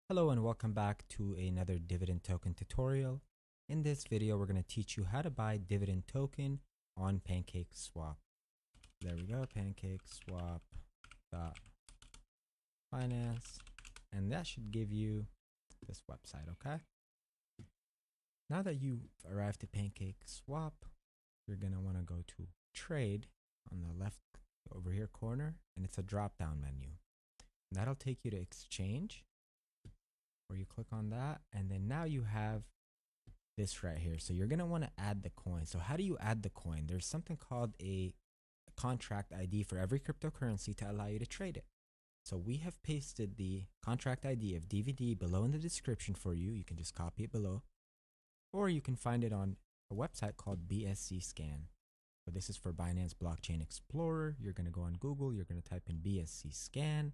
Hello and welcome back to another dividend token tutorial. In this video, we're going to teach you how to buy dividend token on Pancake Swap. There we go, Pancake Swap finance, and that should give you this website, okay? Now that you've arrived at Pancake Swap, you're going to want to go to trade on the left over here corner, and it's a drop down menu. And that'll take you to exchange, where you click on that, and then now you have this right here. So you're going to want to add the coin. So how do you add the coin? There's something called a contract ID for every cryptocurrency to allow you to trade it. So we have pasted the contract ID of DVD below in the description for you. You can just copy it below, or you can find it on a website called BSC Scan. So this is for Binance Blockchain Explorer. You're going to go on Google, you're going to type in BSC Scan.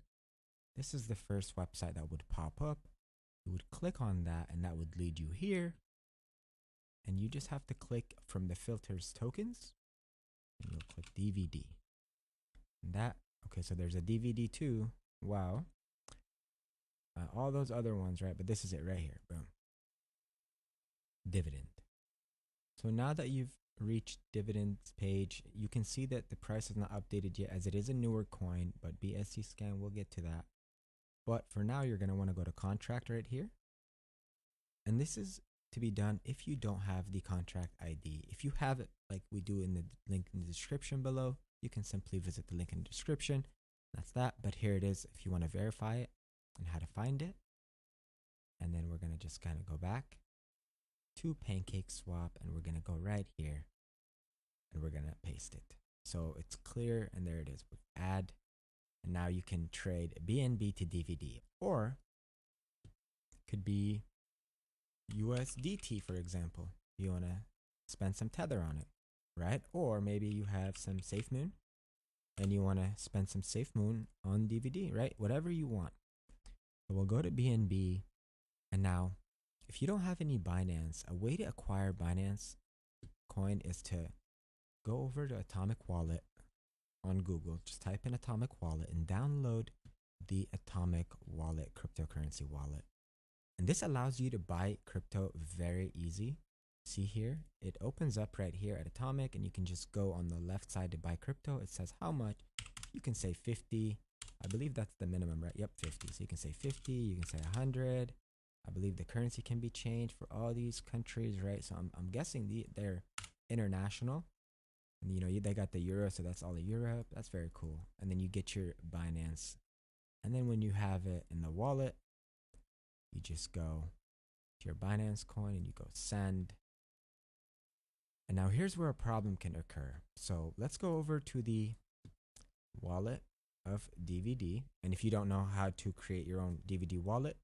This is the first website that would pop up. You would click on that and that would lead you here, and you just have to click from the filters tokens and you'll click DVD. And that, okay, so there's a DVD too. Wow. All those other ones, right? But this is it right here. Boom. Dividend. So now that you've reached dividends page, you can see that the price is not updated yet as it is a newer coin, but BSC Scan, we'll get to that. But for now, you're going to want to go to contract right here. And this is to be done if you don't have the contract ID. If you have it, like we do in the link in the description below, you can simply visit the link in the description. That's that. But here it is if you want to verify it and how to find it. And then we're going to just kind of go back to Pancake Swap, and we're going to go right here and we're going to paste it. So it's clear, and there it is. We add. And now you can trade BNB to DVD, or it could be USDT, for example. You want to spend some Tether on it, right? Or maybe you have some SafeMoon and you want to spend some SafeMoon on DVD, right? Whatever you want. So we'll go to BNB. And now, if you don't have any Binance, a way to acquire Binance coin is to go over to Atomic Wallet on Google. Just type in Atomic Wallet and download the Atomic Wallet cryptocurrency wallet. And this allows you to buy crypto very easy. See here, it opens up right here at Atomic, and you can just go on the left side to buy crypto. It says how much. You can say 50. I believe that's the minimum, right? Yep, 50. So you can say 50, you can say 100. I believe the currency can be changed for all these countries, right? So I'm guessing they're international. And you know, they got the euro, so that's all of Europe. That's very cool. And then you get your Binance. And then when you have it in the wallet, you just go to your Binance coin and you go send. And now here's where a problem can occur. So let's go over to the wallet of DVD. And if you don't know how to create your own DVD wallet,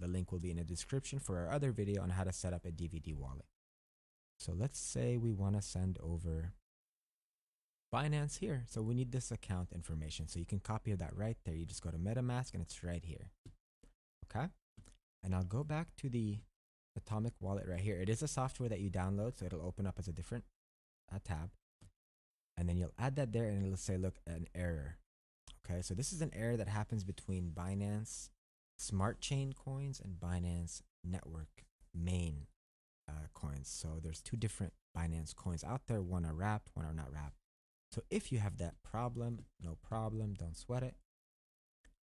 the link will be in the description for our other video on how to set up a DVD wallet. So let's say we want to send over Binance here. So we need this account information. So you can copy that right there. You just go to Metamask and it's right here. Okay. And I'll go back to the Atomic Wallet right here. It is a software that you download, so it'll open up as a different tab. And then you'll add that there and it'll say, look, an error. Okay. So this is an error that happens between Binance Smart Chain coins and Binance Network Main coins. So there's two different Binance coins out there. One are wrapped, one are not wrapped. So if you have that problem, no problem, don't sweat it.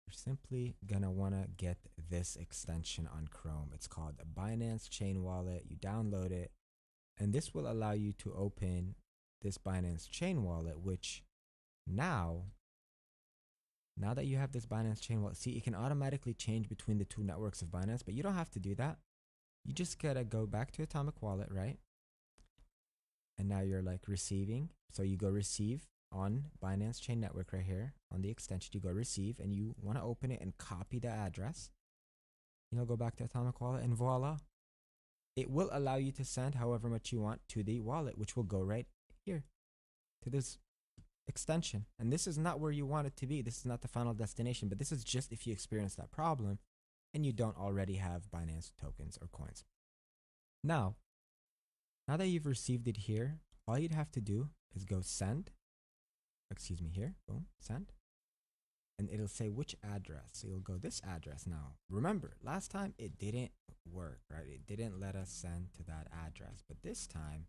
You're simply gonna wanna get this extension on Chrome. It's called a Binance Chain Wallet. You download it, and this will allow you to open this Binance Chain Wallet, which now that you have this Binance Chain Wallet, see, it can automatically change between the two networks of Binance, but you don't have to do that. You just gotta go back to Atomic Wallet, right? And now you're like receiving. So you go receive on Binance Chain Network right here on the extension. You go receive and you want to open it and copy the address. You'll go back to Atomic Wallet and voila. It will allow you to send however much you want to the wallet, which will go right here to this extension. And this is not where you want it to be. This is not the final destination, but this is just if you experience that problem and you don't already have Binance tokens or coins. Now that you've received it here, all you'd have to do is go send. Excuse me, here, boom, send. and it'll say which address. So you'll go this address. Now, remember, last time it didn't work, right? It didn't let us send to that address, but this time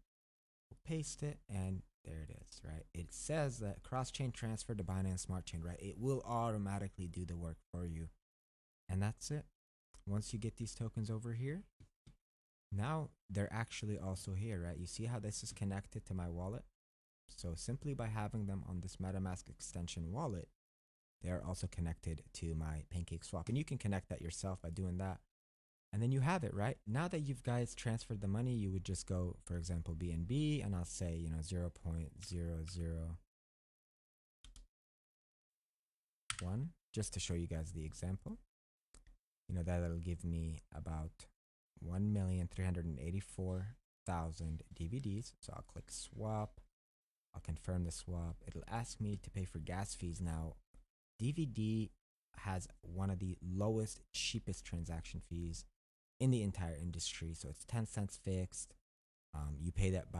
we'll paste it and there it is, right? It says that cross-chain transfer to Binance Smart Chain, right? It will automatically do the work for you. And that's it. Once you get these tokens over here, now they're actually also here, right? You see how this is connected to my wallet? So simply by having them on this Metamask extension wallet, they are also connected to my Pancake Swap. And you can connect that yourself by doing that. And then you have it, right? Now that you've guys transferred the money, you would just go, for example, BNB, and I'll say, 0.001, just to show you guys the example. That'll give me about 1,384,000 DVDs. So I'll click swap. I'll confirm the swap. It'll ask me to pay for gas fees. Now, DVD has one of the lowest, cheapest transaction fees in the entire industry. So it's 10 cents fixed. You pay that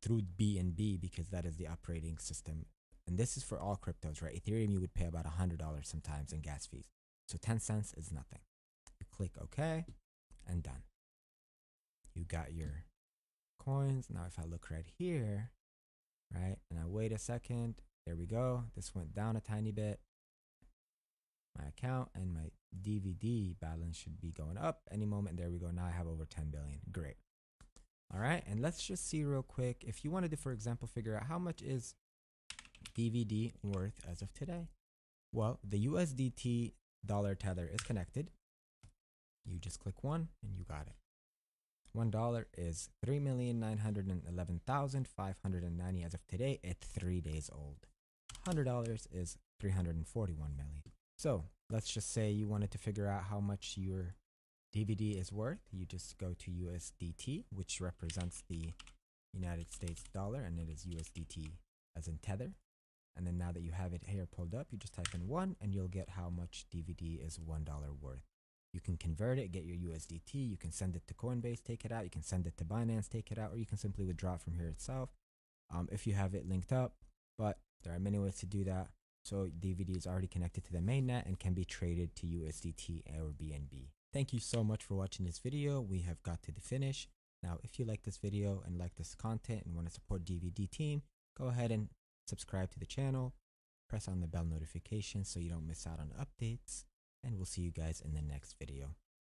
through BNB because that is the operating system. And this is for all cryptos, right? Ethereum, you would pay about $100 sometimes in gas fees. So 10 cents is nothing. You click OK and done. You got your coins. Now, if I look right here, right, and I wait a second, there we go. This went down a tiny bit. My account and my DVD balance should be going up any moment. There we go. Now I have over 10 billion. Great. All right. And let's just see real quick. If you wanted to, for example, figure out how much is DVD worth as of today. Well, the USDT dollar tether is connected. You just click one and you got it. $1 is 3,911,590 as of today at 3 days old. $100 is 341 million. So let's just say you wanted to figure out how much your DVD is worth. You just go to USDT, which represents the United States dollar, and it is USDT as in tether. And then now that you have it here pulled up, you just type in 1 and you'll get how much DVD is $1 worth. You can convert it, get your USDT, you can send it to Coinbase, take it out, you can send it to Binance, take it out, or you can simply withdraw it from here itself if you have it linked up. But there are many ways to do that. So DVD is already connected to the mainnet and can be traded to USDT or BNB. Thank you so much for watching this video. We have got to the finish. Now, if you like this video and like this content and want to support DVD team, go ahead and subscribe to the channel. Press on the bell notification so you don't miss out on updates. And we'll see you guys in the next video.